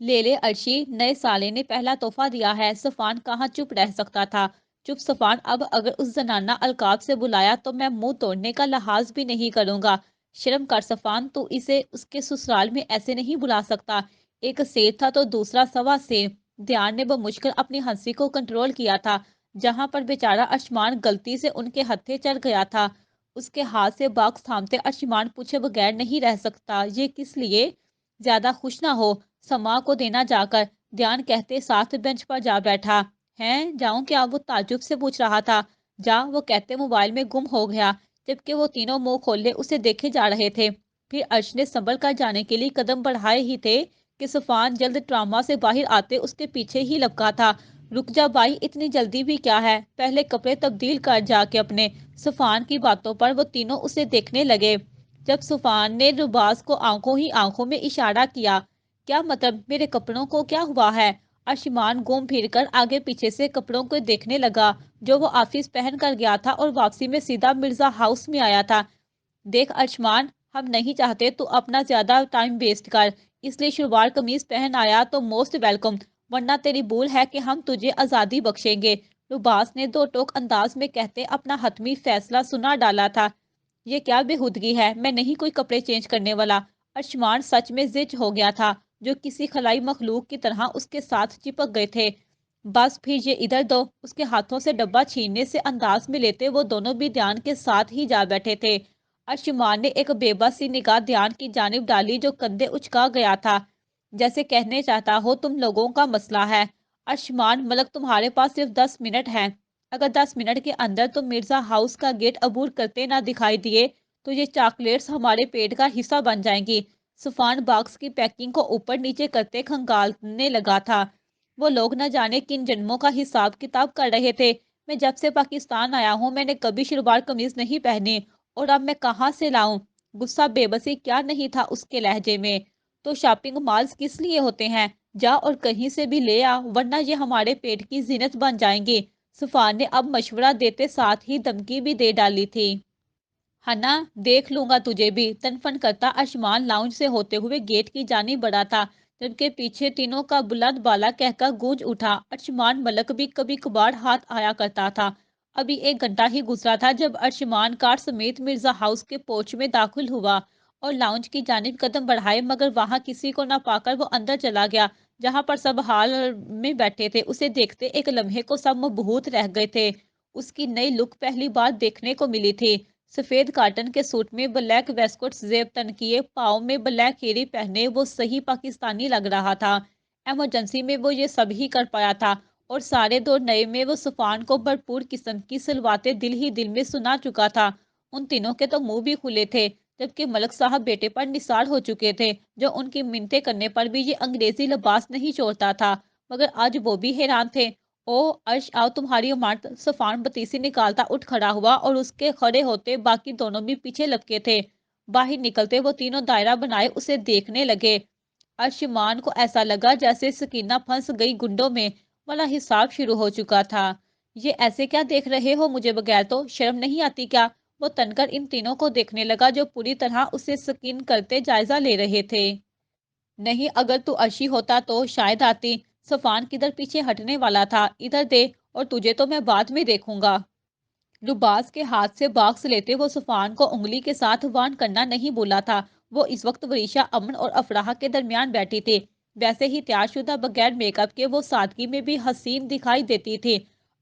ले ले अर्शी, नए साले ने पहला तोहफा दिया है। सफान कहाँ चुप रह सकता था। चुप सफान, अब अगर उस जनाना अलकाब से बुलाया तो मैं मुंह तोड़ने का लिहाज भी नहीं करूंगा। शर्म कर सफान, तू इसे उसके ससुराल में ऐसे नहीं बुला सकता। एक सेब था तो दूसरा सवा सेब। ध्यान ने बमुश्किल अपनी हंसी को कंट्रोल किया था, जहां पर बेचारा अर्शमान गलती से उनके हत्थे चढ़ गया था। उसके हाथ से बॉक्स थामते अर्शमान पूछे बगैर नहीं रह सकता, ये किस लिए? ज्यादा खुश ना हो, समा को देना जाकर। ध्यान कहते साथ बेंच पर जा बैठा। हैं, जाऊं क्या? वो ताज्जुब से पूछ रहा था। जा, वो कहते मोबाइल में गुम हो गया, जबकि वो तीनों मुंह खोले उसे देखे जा रहे थे। फिर अर्श ने संभल कर जाने के लिए कदम बढ़ाए ही थे कि सफान जल्द ट्रामा से बाहर आते उसके पीछे ही लपका था। रुक जा भाई, इतनी जल्दी भी क्या है, पहले कपड़े तब्दील कर जाके अपने। सफान की बातों पर वो तीनों उसे देखने लगे। जब सफान ने रुबास को आंखों ही आंखों में इशारा किया, क्या मतलब, मेरे कपड़ों को क्या हुआ है? अर्शमान घूम फिर कर आगे पीछे से कपड़ों को देखने लगा, जो वो ऑफिस पहन कर गया था और वापसी में सीधा मिर्जा हाउस में आया था। देख अर्शमान, हम नहीं चाहते तू अपना ज्यादा टाइम वेस्ट कर, इसलिए शलवार कमीज पहन आया तो मोस्ट वेलकम, वरना तेरी भूल है कि हम तुझे आजादी बख्शेंगे। रुबास ने दो टोक अंदाज में कहते अपना हतमी फैसला सुना डाला था। ये क्या बेहूदगी है, मैं नहीं कोई कपड़े चेंज करने वाला। अर्शमान सच में जिज हो गया था, जो किसी खलाई मखलूक की तरह उसके साथ चिपक गए थे। बस फिर ये इधर दो। उसके हाथों से डब्बा छीनने से अंदाज में लेते वो दोनों भी ध्यान के साथ ही जा बैठे थे। अर्शमान ने एक बेबस सी निगाह ध्यान की जानिब डाली जो कंधे उचका गया था, जैसे कहने चाहता हो तुम लोगों का मसला है। अर्शमान, मलक तुम्हारे पास सिर्फ 10 मिनट हैं। अगर 10 मिनट के अंदर तुम मिर्जा हाउस का गेट अबूर करते ना दिखाई दिए तो ये चॉकलेट्स हमारे पेट का हिस्सा बन जाएंगी। सुफान बॉक्स की पैकिंग को ऊपर नीचे करते खंगालने लगा था। वो लोग न जाने किन जन्मों का हिसाब किताब कर रहे थे। मैं जब से पाकिस्तान आया हूँ मैंने कभी शलवार कमीज नहीं पहनी, और अब मैं कहाँ से लाऊं? गुस्सा बेबसी क्या नहीं था उसके लहजे में। तो शॉपिंग मॉल्स किस लिए होते हैं? जा और कहीं से भी ले आ, वरना ये हमारे पेट की जीनत बन जाएंगे। सुफान ने अब मशवरा देते साथ ही धमकी भी दे डाली थी। हना, देख लूंगा तुझे भी, तनफन करता आसमान लाउंज से होते हुए गेट की जानी बढ़ा था, जबकि पीछे तीनों का बुलंद बाला कहकर गूंज उठा। अर्शमान मलक भी कभी कभार हाथ आया करता था। अभी 1 घंटा ही गुजरा था जब अर्शमान कार समेत मिर्जा हाउस के पोर्च में दाखिल हुआ और लाउंज की जानिब कदम बढ़ाए, मगर वहां किसी को न पाकर वो अंदर चला गया जहां पर सब हाल में बैठे थे। उसे देखते एक लम्हे को सब मबहूत रह गए थे। उसकी नई लुक पहली बार देखने को मिली थी। सफेद काटन के सूट में ब्लैक वेस्कोट जेब तन किए, पाँव में ब्लैक हीरी पहने वो सही पाकिस्तानी लग रहा था। इमरजेंसी में वो ये सब ही कर पाया था, और सारे दौर नए में वो सुफान को भरपूर किस्म की सलवातें दिल ही दिल में सुना चुका था। उन तीनों के तो मुंह भी खुले थे, जबकि मलक साहब बेटे पर निसार हो चुके थे, जो उनकी मिन्नतें करने पर भी ये अंग्रेजी लिबास नहीं छोड़ता था। मगर आज वो भी हैरान थे। ओ अर्श, आओ तुम्हारी इमारत। सफान बतीसी निकालता उठ खड़ा हुआ और उसके खड़े होते बाकी दोनों भी पीछे लपके थे। बाहर निकलते वो तीनों दायरा बनाए उसे देखने लगे। अर्शमान को ऐसा लगा जैसे सकीना फंस गई गुंडों में वाला हिसाब शुरू हो चुका था। ये ऐसे क्या देख रहे हो मुझे बगैर? तो शर्म नहीं आती क्या? वो तनकर इन तीनों को देखने लगा जो पूरी तरह उसे सकीन करते जायजा ले रहे थे। नहीं, अगर तू अर्शी होता तो शायद आती। सफान किधर पीछे हटने वाला था। इधर दे, और तुझे तो मैं बाद में देखूंगा। लुबास के हाथ से बॉक्स लेते वो सफान को उंगली के साथ वार्न करना नहीं बोला था। वो इस वक्त वरीशा, अमन और अफराह के दरमियान बैठी थी। वैसे ही तैयारशुदा बगैर मेकअप के वो सादगी में भी हसीन दिखाई देती थी।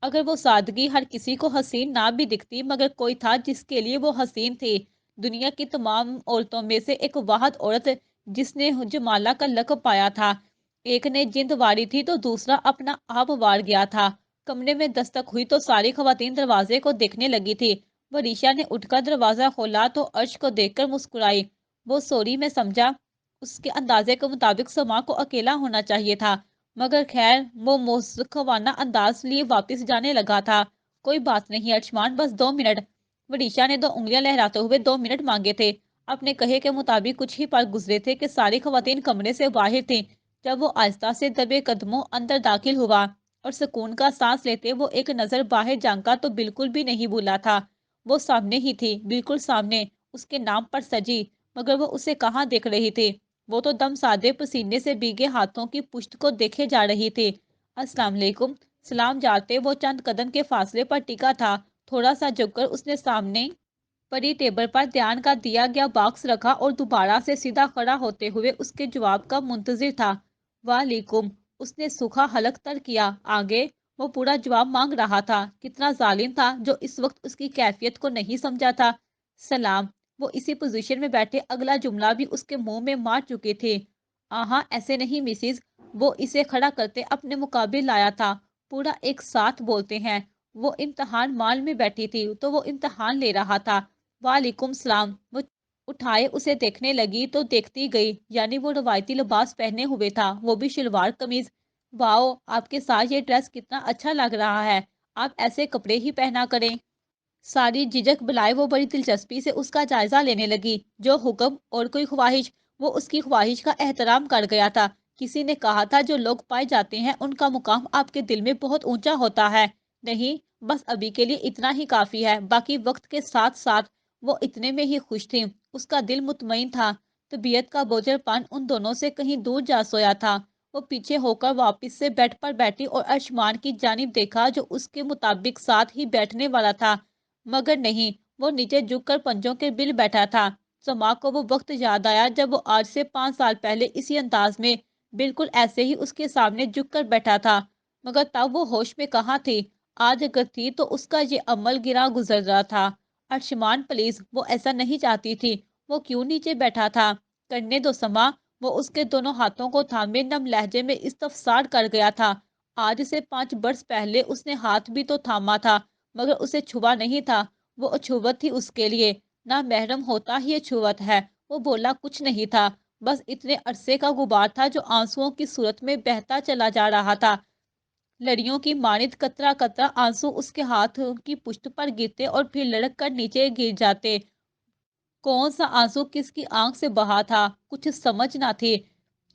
अगर वो सादगी हर किसी को हसीन ना भी दिखती, मगर कोई था जिसके लिए वो हसीन थी। दुनिया की तमाम औरतों में से एक वाहद औरत जिसने जमाला का लक़ब पाया था। एक ने जिंद वारी थी तो दूसरा अपना आप वार गया था। कमरे में दस्तक हुई तो सारी खवातीन दरवाजे को देखने लगी थी। वरीशा ने उठकर दरवाजा खोला तो अर्श को देखकर मुस्कुराई। वो सॉरी, मैं समझा। उसके अंदाजे के मुताबिक समा को अकेला होना चाहिए था, मगर खैर वो मुस्कवाना अंदाज लिए वापस जाने लगा था। कोई बात नहीं अर्शमान, बस 2 मिनट। वरीशा ने 2 उंगलियां लहराते हुए 2 मिनट मांगे थे। अपने कहे के मुताबिक कुछ ही पल गुजरे थे कि सारी खवातीन कमरे से बाहर थी। जब वो आहिस्ता से दबे कदमों अंदर दाखिल हुआ और सुकून का सांस लेते वो एक नजर बाहर झांका तो बिल्कुल भी नहीं भूला था। वो सामने ही थी, बिल्कुल सामने, उसके नाम पर सजी। मगर वो उसे कहाँ देख रही थी? वो तो दम सादे पसीने से भीगे हाथों की पुश्त को देखे जा रही थी। अस्सलाम वालेकुम। सलाम जाते वो चंद कदम के फासले पर टिका था। थोड़ा सा झुककर उसने सामने परी टेबल पर ध्यान का दिया गया बॉक्स रखा और दोबारा से सीधा खड़ा होते हुए उसके जवाब का मुंतजिर था। वालेकुम। उसने सूखा हलक तर किया। आगे? वो पूरा जवाब मांग रहा था। कितना जालिम था जो इस वक्त उसकी कैफियत को नहीं समझा था। सलाम। वो इसी पोजीशन में बैठे अगला जुमला भी उसके मुंह में मार चुके थे। आहा, ऐसे नहीं मिसिज। वो इसे खड़ा करते अपने मुकाबले लाया था। पूरा एक साथ बोलते हैं। वो इम्तहान माल में बैठी थी तो वो इम्तहान ले रहा था। वालेकुम सलाम। वो उठाए उसे देखने लगी तो देखती गई, यानी वो रवायती लिबास पहने हुए था, वो भी शलवार कमीज। वाओ, आपके साथ ये ड्रेस कितना अच्छा लग रहा है। आप ऐसे कपड़े ही पहना करें। सारी झिझक बुलाए वो बड़ी दिलचस्पी से उसका जायजा लेने लगी। जो हुक्म और कोई ख्वाहिश? वो उसकी ख्वाहिश का एहतराम कर गया था। किसी ने कहा था जो लोग पाए जाते हैं उनका मुकाम आपके दिल में बहुत ऊंचा होता है। नहीं, बस अभी के लिए इतना ही काफी है। बाकी वक्त के साथ साथ वो इतने में ही खुश थी। उसका दिल मुतमईन था। तबीयत का बोझलपन उन दोनों से कहीं दूर जा सोया था। वो पीछे होकर वापस से बेड पर बैठी और अर्शमान की जानिब देखा जो उसके मुताबिक साथ ही बैठने वाला था, मगर नहीं, वो नीचे झुककर पंजों के बिल बैठा था। समा को वो वक्त याद आया जब वो आज से 5 साल पहले इसी अंदाज में बिल्कुल ऐसे ही उसके सामने झुककर बैठा था, मगर तब वो होश में कहाँ थी। आज अगर थी तो उसका ये अमल गिरा गुजर रहा था। अर्शमान प्लीज, वो ऐसा नहीं चाहती थी। वो क्यों नीचे बैठा था? करने दो समा। वो उसके दोनों हाथों को थामे नम लहजे में इस्तफसार कर गया था। आज से 5 वर्ष पहले उसने हाथ भी तो थामा था, मगर उसे छुआ नहीं था। वो अछूवत थी उसके लिए। ना महरम होता ही अछूवत है। वो बोला कुछ नहीं था, बस इतने अरसे का गुबार था जो आंसुओं की सूरत में बहता चला जा रहा था। लड़ियों की मानित कतरा कतरा आंसू उसके हाथ की पुष्ट पर गिरते और फिर लड़क कर नीचे गिर जाते। कौन सा आंसू किसकी आंख से बहा था, कुछ समझ ना थी।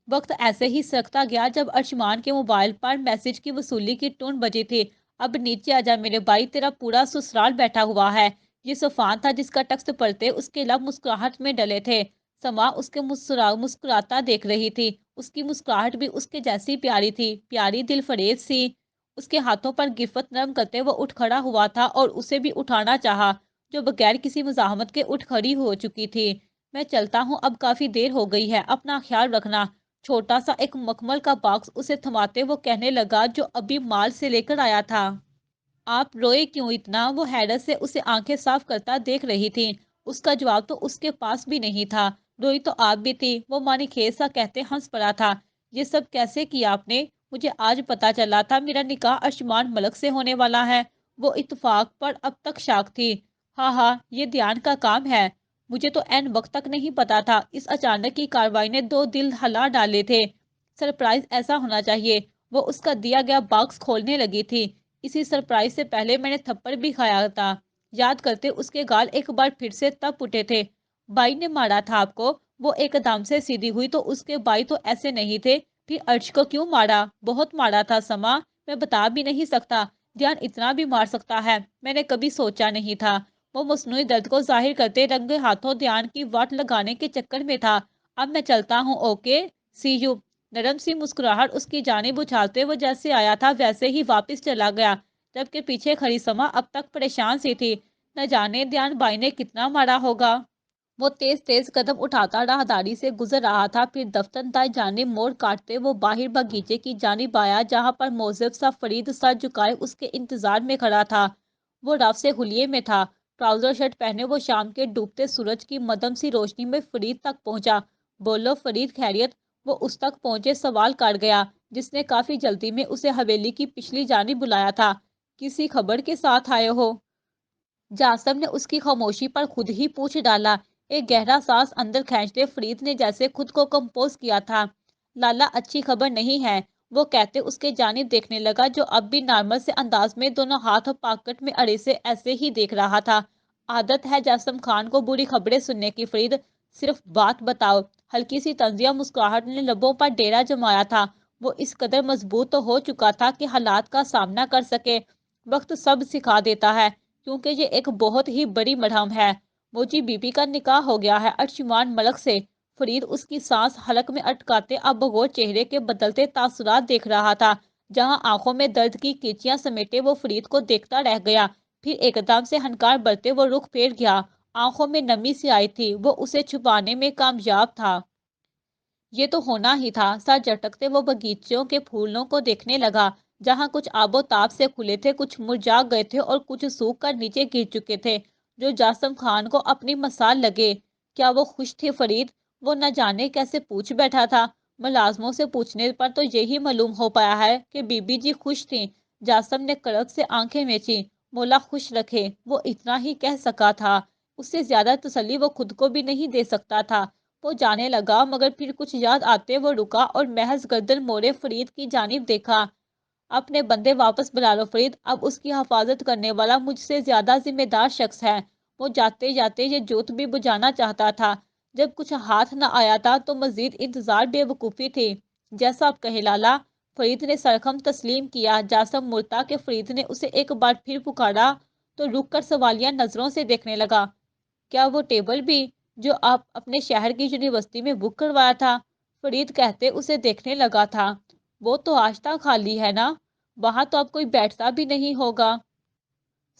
वक्त ऐसे ही सरकता गया जब अर्शमान के मोबाइल पर मैसेज की वसूली की टोन बजी थी। अब नीचे आजा मेरे भाई, तेरा पूरा ससुराल बैठा हुआ है। ये सोफान था जिसका टक्स पड़ते उसके लब मुस्कुराहट में डले थे। समा उसके मुस्कुराता देख रही थी। उसकी मुस्कुराहट भी उसके जैसी प्यारी थी, प्यारी दिल फरेज सी। उसके हाथों पर गिरफ्त नरम करते वो उठ खड़ा हुआ था और उसे भी उठाना चाहा, जो बगैर किसी मुजाहमत के उठ खड़ी हो चुकी थी। मैं चलता हूँ, अब काफी देर हो गई है, अपना ख्याल रखना। छोटा सा एक मखमल का बॉक्स उसे थमाते वो कहने लगा, जो अभी माल से लेकर आया था। आप रोए क्यों इतना? वो हैरत से उसे आंखें साफ करता देख रही थी। उसका जवाब तो उसके पास भी नहीं था। रोई तो आप भी थी, वो मानी खेत सा कहते हंस पड़ा था। ये सब कैसे किया आपने? मुझे आज पता चला था मेरा निकाह अर्शमान मलक से होने वाला है। वो इत्तेफाक पर अब तक शाक थी। हाँ हाँ, ये ध्यान का काम है। मुझे तो एन वक्त तक नहीं पता था। इस अचानक की कार्रवाई ने दो दिल हला डाले थे। सरप्राइज ऐसा होना चाहिए। वो उसका दिया गया बॉक्स खोलने लगी थी। इसी सरप्राइज से पहले मैंने थप्पड़ भी खाया था। याद करते उसके गाल एक बार फिर से तप उठे थे। बाई ने मारा था आपको? वो एकदम से सीधी हुई तो उसके बाई तो ऐसे नहीं थे। फिर अर्श को क्यों मारा? बहुत मारा था समा, मैं बता भी नहीं सकता। ध्यान इतना भी मार सकता है, मैंने कभी सोचा नहीं था। वो मसनूई दर्द को जाहिर करते रंगे हाथों ध्यान की वाट लगाने के चक्कर में था। अब मैं चलता हूँ, ओके, सी यू। नरम सी मुस्कुराहट उसकी जानिब उछालते वो जैसे आया था वैसे ही वापस चला गया, जबकि पीछे खड़ी समा अब तक परेशान सी थी। न जाने ध्यान बाई ने कितना मारा होगा। वो तेज तेज कदम उठाता राहदारी से गुजर रहा था। फिर दफ्तर दाएं जानिब मोड़ काटते वो बाहर बगीचे की जानिब आया, जहां पर मोज़ेब सा फरीद सर झुकाए उसके इंतजार में खड़ा था। वो रफ से हुलिये में था। ट्राउजर शर्ट पहने वो शाम के डूबते सूरज की मदम सी रोशनी में फरीद तक पहुंचा। बोलो फरीद, खैरियत? वो उस तक पहुंचे सवाल कर गया, जिसने काफी जल्दी में उसे हवेली की पिछली जानिब बुलाया था। किसी खबर के साथ आए हो? जासम ने उसकी खामोशी पर खुद ही पूछ डाला। एक गहरा सांस अंदर खींचते फरीद ने जैसे खुद को कंपोज किया था। लाला, अच्छी खबर नहीं है। वो कहते उसके जानिब देखने लगा, जो अब भी नॉर्मल से अंदाज में दोनों हाथ पॉकेट में अड़े से ऐसे ही देख रहा था। आदत है जासम खान को बुरी खबरें सुनने की फरीद, सिर्फ बात बताओ। हल्की सी तंजिया मुस्कुराहट ने लबों पर डेरा जमाया था। वो इस कदर मजबूत तो हो चुका था कि हालात का सामना कर सके। वक्त सब सिखा देता है, क्योंकि ये एक बहुत ही बड़ी मरहम है। मोची बीबी का निकाह हो गया है अर्शमान मलक से। फरीद उसकी सांस हलक में अटकाते अब बगौर चेहरे के बदलते तासुरात देख रहा था। जहां आंखों में दर्द की कीचियां समेटे वो फरीद को देखता रह गया। फिर एकदम से हनकार बरते वो रुख फेर गया। आंखों में नमी सी आई थी, वो उसे छुपाने में कामयाब था। ये तो होना ही था। सर झटकते वो बगीचों के फूलों को देखने लगा, जहां कुछ आबोताब से खुले थे, कुछ मुरझा गए थे और कुछ सूख कर नीचे गिर चुके थे, जो जासम खान को अपनी मसाल लगे। क्या वो खुश थे फरीद? वो न जाने कैसे पूछ बैठा था। मुलाजमों से पूछने पर तो यही मालूम हो पाया है कि बीबी जी खुश थी। जासम ने कड़क से आंखें मेची। मोला खुश रखे, वो इतना ही कह सका था। उससे ज्यादा तसल्ली वो खुद को भी नहीं दे सकता था। वो जाने लगा, मगर फिर कुछ याद आते वो रुका और महज गर्दन मोड़े फरीद की जानिब देखा। अपने बंदे वापस बुला लो फरीद, अब उसकी हिफाजत करने वाला मुझसे ज्यादा जिम्मेदार शख्स है। वो जाते जाते ये जोत भी बुझाना चाहता था। जब कुछ हाथ न आया था तो मजीद इंतजार बेवकूफ़ी थी। जैसा आप कहे लाला। फरीद ने सरखम तस्लीम किया। जासम मुर्ता के फरीद ने उसे एक बार फिर पुकारा तो रुक कर सवालिया नजरों से देखने लगा। क्या वो टेबल भी, जो आप अपने शहर की यूनिवर्सिटी में बुक करवाया था? फरीद कहते उसे देखने लगा था। वो तो आज तक खाली है ना? वहां तो अब कोई बैठता भी नहीं होगा।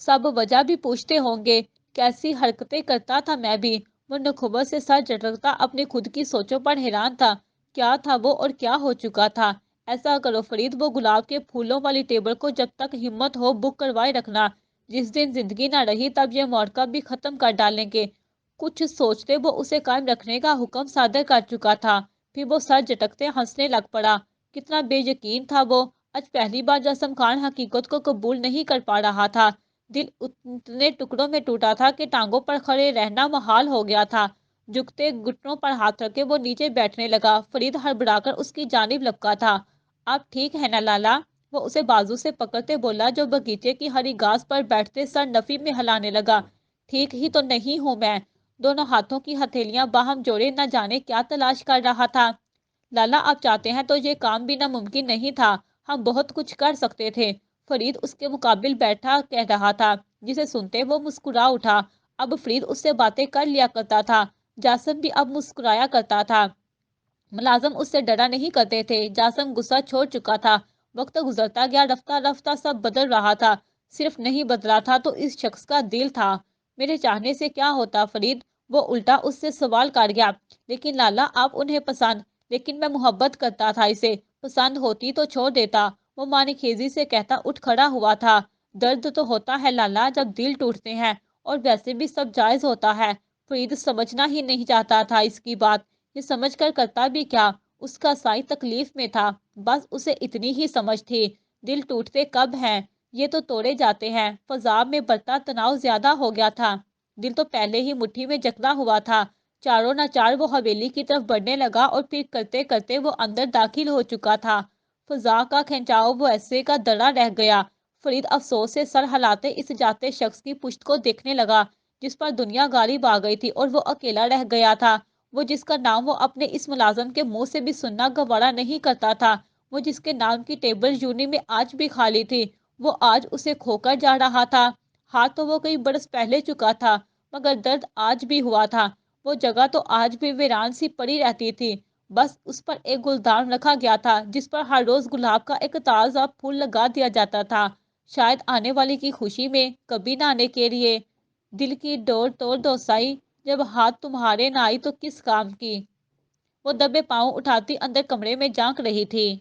सब वजह भी पूछते होंगे। कैसी हरकतें करता था मैं भी। वो नखुबत से सर झटकता अपनी खुद की सोचों पर हैरान था। क्या था वो और क्या हो चुका था? ऐसा करो फरीद, वो गुलाब के फूलों वाली टेबल को जब तक हिम्मत हो बुक करवाए रखना। जिस दिन जिंदगी ना रही तब ये मौका भी खत्म कर डालेंगे। कुछ सोचते वो उसे कायम रखने का हुक्म सादर कर चुका था। फिर वो सर झटकते हंसने लग पड़ा। कितना बेयकीन था वो। आज पहली बार जासम खान हकीकत को कबूल नहीं कर पा रहा था। दिल उतने टुकड़ों में टूटा था कि टांगों पर खड़े रहना मुहाल हो गया था। झुकते घुटनों पर हाथ रखे वो नीचे बैठने लगा। फरीद हड़बड़ाकर उसकी जानिब लपका था। आप ठीक है ना लाला? वो उसे बाजू से पकड़ते बोला, जो बगीचे की हरी घास पर बैठते सर नफी में हिलाने लगा। ठीक ही तो नहीं हूं मैं? दोनों हाथों की हथेलियां बाहम जोड़े न जाने क्या तलाश कर रहा था। लाला, आप चाहते हैं तो ये काम भी नामुमकिन नहीं था। हम बहुत कुछ कर सकते थे। फरीद उसके मुकाबिल बैठा कह रहा था, जिसे सुनते वो मुस्कुरा उठा। अब फरीद उससे बातें कर लिया करता था। जासम भी अब मुस्कुराया करता था। मुलाजम उससे डरा नहीं करते थे। जासम गुस्सा छोड़ चुका था। वक्त गुजरता गया, रफ्ता रफ्ता सब बदल रहा था। सिर्फ नहीं बदला था तो इस शख्स का दिल था। मेरे चाहने से क्या होता फरीद? वो उल्टा उससे सवाल कर गया। लेकिन लाला, आप उन्हें पसंद। लेकिन मैं मोहब्बत करता था इसे। पसंद होती तो छोड़ देता। वो मानीखेजी से कहता उठ खड़ा हुआ था। दर्द तो होता है लाला, जब दिल टूटते हैं। और वैसे भी सब जायज होता है। फरीद समझना ही नहीं चाहता था इसकी बात। ये समझकर करता भी क्या? उसका साई तकलीफ में था। बस उसे इतनी ही समझ थी। दिल टूटते कब हैं? ये तो तोड़े जाते हैं। फजाब में बढ़ता तनाव ज्यादा हो गया था। दिल तो पहले ही मुट्ठी में जकड़ा हुआ था। चारों न चार वो हवेली की तरफ बढ़ने लगा और फिर करते करते वो अंदर दाखिल हो चुका था। फजा का खिंचाव वो ऐसे का दड़ा रह गया। फरीद अफसोस से सर हिलाते इस जाते शख्स की पुश्त को देखने लगा, जिस पर दुनिया गालिब आ गई थी और वो अकेला रह गया था। वो जिसका नाम वो अपने इस मुलाजम के मुंह से भी सुनना गवारा नहीं करता था। वो जिसके नाम की टेबल यूनी में आज भी खाली थी। वो आज उसे खोकर जा रहा था। हाथ तो वो कई बरस पहले चुका था, मगर दर्द आज भी हुआ था। वो जगह तो आज भी वीरान सी पड़ी रहती थी। बस उस पर एक गुलदान रखा गया था, जिस पर हर रोज गुलाब का एक ताजा फूल लगा दिया जाता था, शायद आने वाले की खुशी में, कभी ना आने के लिए। दिल की डोर तोड़ दो साई, जब हाथ तुम्हारे ना आई तो किस काम की? वो दबे पांव उठाती अंदर कमरे में झांक रही थी।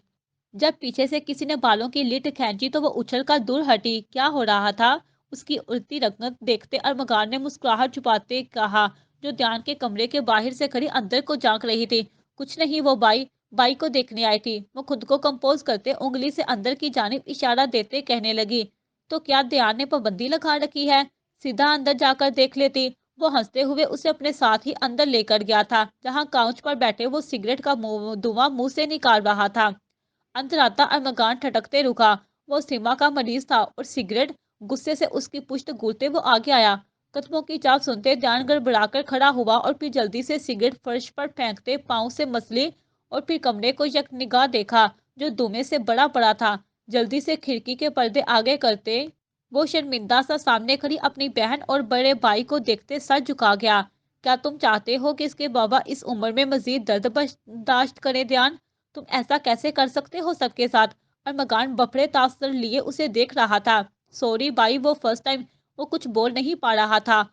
जब पीछे से किसी ने बालों की लिट खींची तो वो उछलकर दूर हटी। क्या हो रहा था? उसकी उड़ती रंगत देखते अरमगार ने मुस्कुराहट छुपाते कहा, जो ध्यान के कमरे के बाहर से खड़ी अंदर को झांक रही थी। कुछ नहीं, वो बाई बाई को देखने आई थी। वो खुद को कंपोज करते उंगली से अंदर की जानिब इशारा देते कहने लगी, तो क्या ध्यान ने पाबंदी लगा रखी है? सीधा अंदर जाकर देख लेती। वो हंसते हुए उसे अपने साथ ही अंदर लेकर गया था, जहाँ काउच पर बैठे वो सिगरेट का धुआं मुंह से निकाल रहा था। अंतराता अरमगान ठटकते रुका। वो सीमा का मरीज था और सिगरेट। गुस्से से उसकी पुश्त गूलते वो आगे आया। कदमों की चाप सुनते ध्यान गड़बड़ाकर खड़ा हुआ और फिर जल्दी से सिगरेट फर्श पर फेंकते पांव से मसली और फिर कमरे को यक निगाह देखा, जो धुएं से बड़ा पड़ा था। जल्दी से खिड़की के पर्दे आगे करते वो शर्मिंदा सा सामने खड़ी अपनी बहन और बड़े भाई को देखते सर झुका गया। क्या तुम चाहते हो कि इसके बाबा इस उम्र में मजीद दर्द बर्दाश्त करें ध्यान? तुम ऐसा कैसे कर सकते हो सबके साथ? और मकान बफड़े तासर लिए उसे देख रहा था। सॉरी भाई, वो फर्स्ट टाइम। वो कुछ बोल नहीं पा रहा था।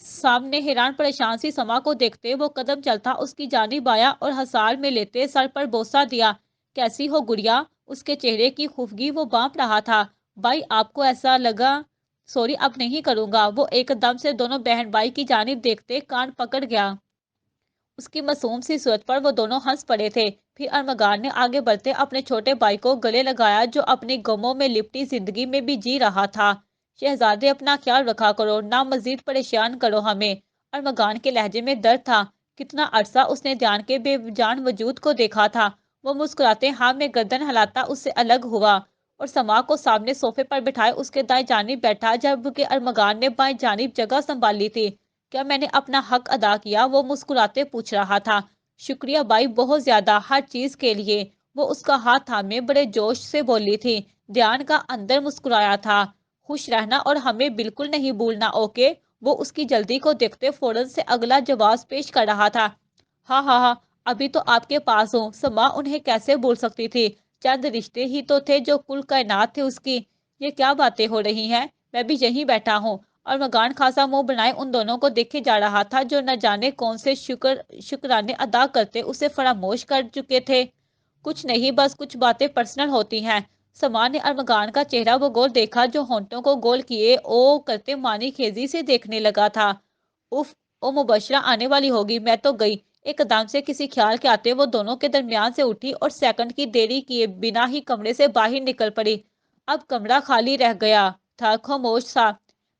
सामने हैरान परेशान सी समा को देखते वो कदम चलता उसकी जानिब आया और हसार में लेते सर पर बोसा दिया। कैसी हो गुड़िया? उसके चेहरे की खुफगी वो बांप रहा था। भाई, आपको ऐसा लगा? सॉरी, अब नहीं करूंगा। वो एकदम से दोनों बहन भाई की जानिब देखते कान पकड़ गया। उसकी मासूम सी सूरत पर वो दोनों हंस पड़े थे। फिर अरमगान ने आगे बढ़ते अपने छोटे भाई को गले लगाया, जो अपने गमों में लिपटी जिंदगी में भी जी रहा था। शहजादे, अपना ख्याल रखा करो, ना मजीद परेशान करो हमें। अरमगान के लहजे में दर्द था। कितना अरसा उसने ध्यान के बेजान वजूद को देखा था। वो मुस्कुराते हाँ में गर्दन हिलाता उससे अलग हुआ और समा को सामने सोफे पर बिठाए उसके दाएं जानिब बैठा, जबकि अरमगान ने बाएं जानिब जगह संभाली थी। क्या मैंने अपना हक अदा किया? वो मुस्कुराते पूछ रहा था। शुक्रिया भाई, बहुत ज्यादा, हर चीज के लिए। वो उसका हाथ थामे बड़े जोश से बोली थी। ध्यान का अंदर मुस्कुराया था। खुश रहना और हमें बिल्कुल नहीं भूलना, ओके? वो उसकी जल्दी को देखते फौरन से अगला जवाब पेश कर रहा था। हाँ हाँ हाँ, अभी तो आपके पास हूँ। समा उन्हें कैसे भूल सकती थी? चंद रिश्ते ही तो थे जो कुल कायनात थे उसकी। ये क्या बातें हो रही हैं? मैं भी यहीं बैठा हूँ। और मकान खासा मुंह बनाए उन दोनों को देखे जा रहा था, जो न जाने कौन से शुक्राने अदा करते उसे फरामोश कर चुके थे। कुछ नहीं, बस कुछ बातें पर्सनल होती हैं। समा ने अरमगान का चेहरा वो गोल देखा जो होंठों को गोल किए ओ करते मानी खेजी से देखने लगा था। उफ, ओ मुबशरा आने वाली होगी, मैं तो गई। एकदम से किसी ख्याल के आते वो दोनों के दरमियान से उठी और सेकंड की देरी किए बिना ही कमरे से बाहर निकल पड़ी। अब कमरा खाली रह गया था, खामोश सा।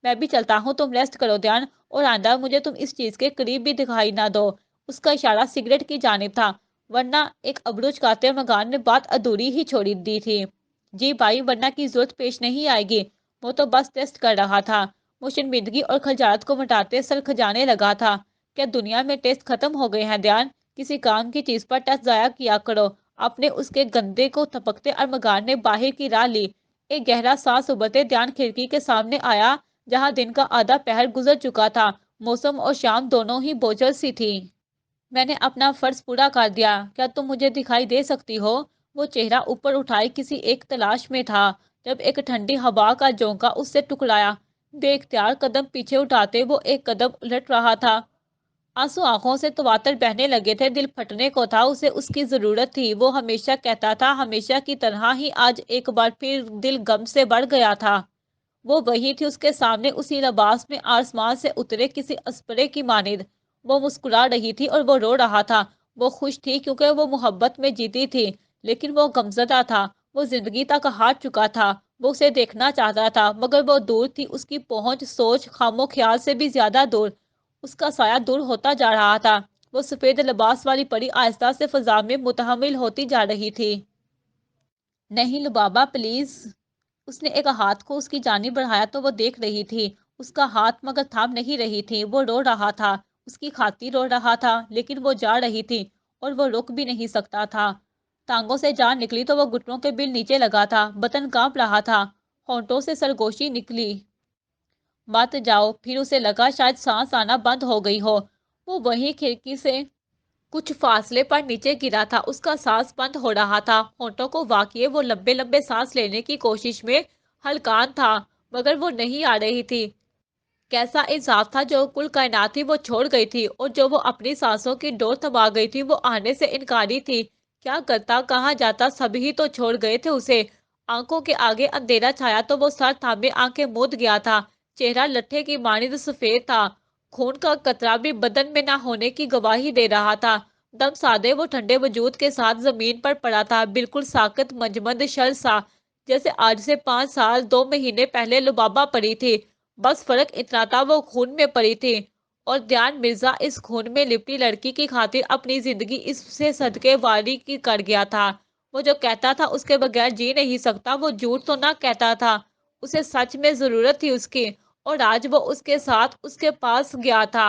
मैं भी चलता हूँ, तुम रेस्ट करो ध्यान, और आंदा मुझे तुम इस चीज के करीब भी दिखाई ना दो। उसका इशारा सिगरेट की जानिब था, वरना एक अबरुज काते मकान ने बात अधूरी ही छोड़ी दी थी। जी भाई, वरना की जरूरत पेश नहीं आएगी। वो तो बस टेस्ट कर रहा था। वो शर्मिंदगी और खजालत को मिटाते सर खजाने लगा था। क्या दुनिया में टेस्ट खत्म हो गए हैं ध्यान? किसी काम की चीज पर टेस्ट जाया किया करो। अपने उसके गंदे को थपकते अरमगान ने बाहर की राह ली। एक गहरा सांस उबरते ध्यान खिड़की के सामने आया, जहां दिन का आधा पहर गुजर चुका था। मौसम और शाम दोनों ही बोझल सी थी। मैंने अपना फर्ज पूरा कर दिया, क्या तुम मुझे दिखाई दे सकती हो? वो चेहरा ऊपर उठाए किसी एक तलाश में था, जब एक ठंडी हवा का झोंका उससे टकराया। बेख्तियार कदम पीछे उठाते वो एक कदम उलट रहा था। आंसू आंखों से तवातर बहने लगे थे, दिल फटने को था। उसे उसकी जरूरत थी, वो हमेशा कहता था, हमेशा की तरह ही आज एक बार फिर दिल गम से बढ़ गया था। वो वही थी उसके सामने, उसी लिबास में, आसमान से उतरे किसी अस्परे की मानिंद। वो मुस्कुरा रही थी और वो रो रहा था। वो खुश थी क्योंकि वो मोहब्बत में जीती थी, लेकिन वो गमजदा था। वो जिंदगी तक हार चुका था। वो उसे देखना चाहता था, मगर वो दूर थी, उसकी पहुंच, सोच, खामो ख्याल से भी ज्यादा दूर। उसका साया दूर होता जा रहा था। वो सफेद लिबास वाली परी आहिस्ता से फजा में मुतहमिल होती जा रही थी। नहीं लुबाबा, प्लीज। उसने एक हाथ को उसकी जानिब बढ़ाया तो वो देख रही थी उसका हाथ, मगर थाम नहीं रही थी। वो रो रहा था, उसकी खातिर रो रहा था, लेकिन वो जा रही थी और वो रुक भी नहीं सकता था। टांगों से जान निकली तो वो घुटनों के बिल नीचे लगा था, बदन कांप रहा था, होंठों से सरगोशी निकली। मत जाओ। फिर उसे लगा शायद सांस आना बंद हो गई हो। वो वहीं खिड़की से कुछ फासले पर नीचे गिरा था, उसका सांस बंद हो रहा था। होंठों को वाकिए वो लंबे लंबे सांस लेने की कोशिश में हलकान था, मगर वो नहीं आ रही थी। कैसा इंसाफ था, जो कुल कायनात थी वो छोड़ गई थी, और जो वो अपनी सांसों की डोर थमा गई थी वो आने से इनकारी थी। क्या करता, कहाँ जाता, सभी तो छोड़ गए थे उसे। आंखों के आगे अंधेरा छाया तो वो सर थामे आंखें मूंद गया था। चेहरा लट्ठे की मानिंद सफेद था, खून का कतरा भी बदन में ना होने की गवाही दे रहा था। दम साधे वो ठंडे वजूद के साथ जमीन पर पड़ा था, बिल्कुल साकत मंजमंद शर सा, जैसे आज से 5 साल 2 महीने पहले लुबाबा पड़ी थी। बस फर्क इतना था, वो खून में पड़ी थी, और ध्यान मिर्जा इस खून में लिपटी लड़की की खातिर अपनी जिंदगी इससे सदके वारी की कर गया था। वो जो कहता था उसके बगैर जी नहीं सकता, वो झूठ तो ना कहता था। उसे सच में जरूरत थी उसकी, और आज वो उसके साथ उसके पास गया था।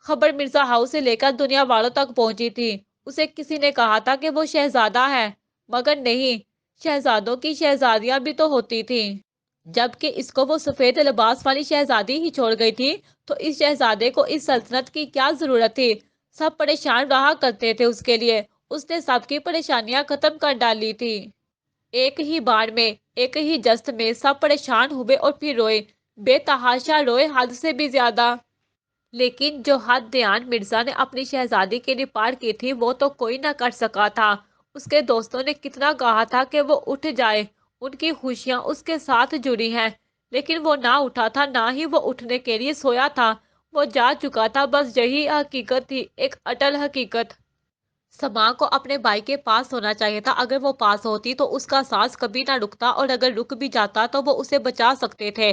खबर मिर्जा हाउस से लेकर दुनिया वालों तक पहुंची थी। उसे किसी ने कहा था कि वो शहजादा है, मगर नहीं, शहजादों की शहजादियां भी तो होती थी। जबकि इसको वो सफेद लिबास वाली शहजादी ही छोड़ गई थी, तो इस शहजादे को इस सल्तनत की क्या जरूरत थी? सब परेशान रहा करते थे उसके लिए, उसने सबकी परेशानियां खत्म कर डाली थी। एक ही बार में, एक ही जस्त में सब परेशान हुए और फिर रोए, बेतहाशा रोए, हद से भी ज्यादा। लेकिन जो हद ध्यान मिर्जा ने अपनी शहजादी के लिए पार की थी, वो तो कोई ना कर सका था। उसके दोस्तों ने कितना कहा था कि वो उठ जाए, उनकी खुशियां उसके साथ जुड़ी हैं, लेकिन वो ना उठा था, ना ही वो उठने के लिए सोया था। वो जा चुका था, बस यही हकीकत थी, एक अटल हकीकत। समा को अपने भाई के पास होना चाहिए था। अगर वो पास होती तो उसका सांस कभी ना रुकता, और अगर रुक भी जाता तो वो उसे बचा सकते थे।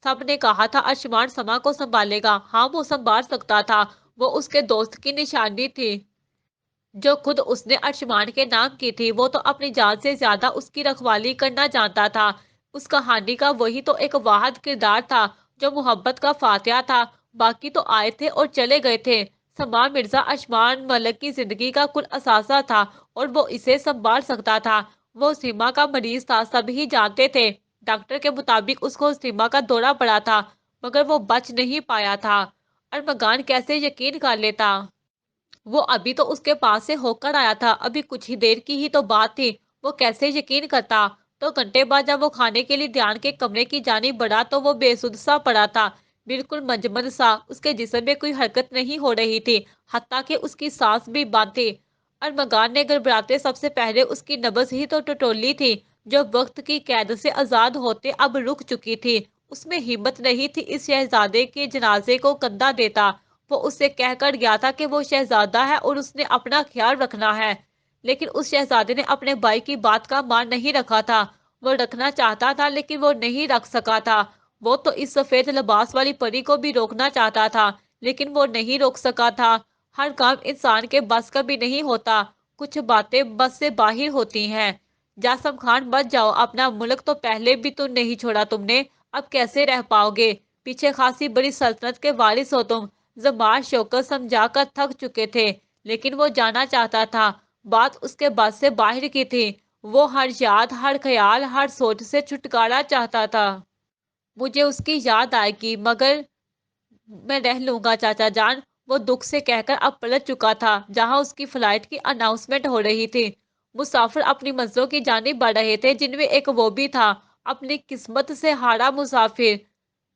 सब ने कहा था अर्शमान समा को संभालेगा। हाँ, वो संभाल सकता था। वो उसके दोस्त की निशानी थी, जो खुद उसने अर्शमान के नाम की थी। वो तो अपनी जान से ज्यादा उसकी रखवाली करना जानता था। उस कहानी का वही तो एक वाहिद किरदार था, जो मोहब्बत का फातिहा था। बाकी तो आए थे और चले गए थे। समा मिर्जा अर्शमान मलिक की जिंदगी का कुल असासा था, और वो इसे संभाल सकता था। वो सीमा का मरीज था, सभी जानते थे। डॉक्टर के मुताबिक उसको सीमा का दौरा पड़ा था, मगर वो बच नहीं पाया था। अरमगान कैसे यकीन कर लेता? वो अभी तो उसके पास से होकर आया था, अभी कुछ ही देर की ही तो बात थी। वो कैसे यकीन करता? तो घंटे बाद जब वो खाने के लिए ध्यान के कमरे की जानिब बढ़ा तो वो बेसुध सा पड़ा था, बिल्कुल मंजमद सा। उसके जिस्म में कोई हरकत नहीं हो रही थी, हत्ता कि उसकी सांस भी बंद थी। ارمغان نے گڑبڑاتے سب سے پہلے اس کی نبض ہی تو ٹٹولی تھی جو وقت کی قید سے آزاد ہوتے اب رک چکی تھی۔ اس میں ہمت نہیں تھی اس شہزادے کے جنازے کو کندھا دیتا۔ وہ اس سے کہہ کر گیا تھا کہ وہ شہزادہ ہے اور اس نے اپنا خیال رکھنا ہے، لیکن اس شہزادے نے اپنے بھائی کی بات کا مان نہیں رکھا تھا۔ وہ رکھنا چاہتا تھا لیکن وہ نہیں رکھ سکا تھا۔ وہ تو اس سفید لباس والی پری کو بھی روکنا چاہتا تھا لیکن وہ نہیں روک سکا تھا۔ ہر کام انسان کے بس کا بھی نہیں ہوتا، کچھ باتیں بس سے باہر ہوتی ہیں۔ جاسم خان بچ جاؤ، اپنا ملک تو پہلے بھی تو نہیں چھوڑا تم نے، اب کیسے رہ پاؤ گے؟ پیچھے خاصی بڑی سلطنت کے وارث ہو تم۔ زمار شوکت سمجھا کر تھک چکے تھے لیکن وہ جانا چاہتا تھا۔ بات اس کے بس سے باہر کی تھی۔ وہ ہر یاد، ہر خیال، ہر سوچ سے چھٹکارا چاہتا تھا۔ مجھے اس کی یاد آئے گی مگر میں رہ لوں گا چاچا جان، وہ دکھ سے کہہ کر اب پلٹ چکا تھا جہاں اس کی فلائٹ کی اناؤنسمنٹ ہو رہی تھی۔ مسافر اپنی منزلوں کی جانب بڑھ رہے تھے جن میں ایک وہ بھی تھا، اپنی قسمت سے ہارا مسافر۔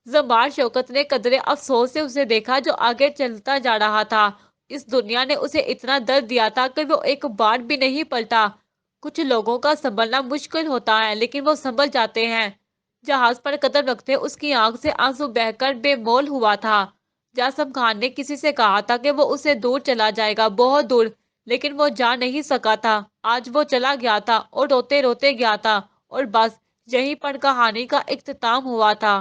زمار شوکت نے قدرے افسوس سے اسے دیکھا جو آگے چلتا جا رہا تھا۔ اس دنیا نے اسے اتنا درد دیا تھا کہ وہ ایک بار بھی نہیں پلٹا۔ کچھ لوگوں کا سنبھلنا مشکل ہوتا ہے لیکن وہ سنبھل جاتے ہیں۔ جہاز پر قدم رکھتے اس کی آنکھ سے آنسو بہہ کر بے مول ہوا تھا۔ جاسم خان نے کسی سے کہا تھا کہ وہ اسے دور چلا جائے گا، بہت دور، لیکن وہ جا نہیں سکا تھا۔ آج وہ چلا گیا تھا اور روتے روتے گیا تھا اور بس یہیں پر کہانی کا اختتام ہوا تھا۔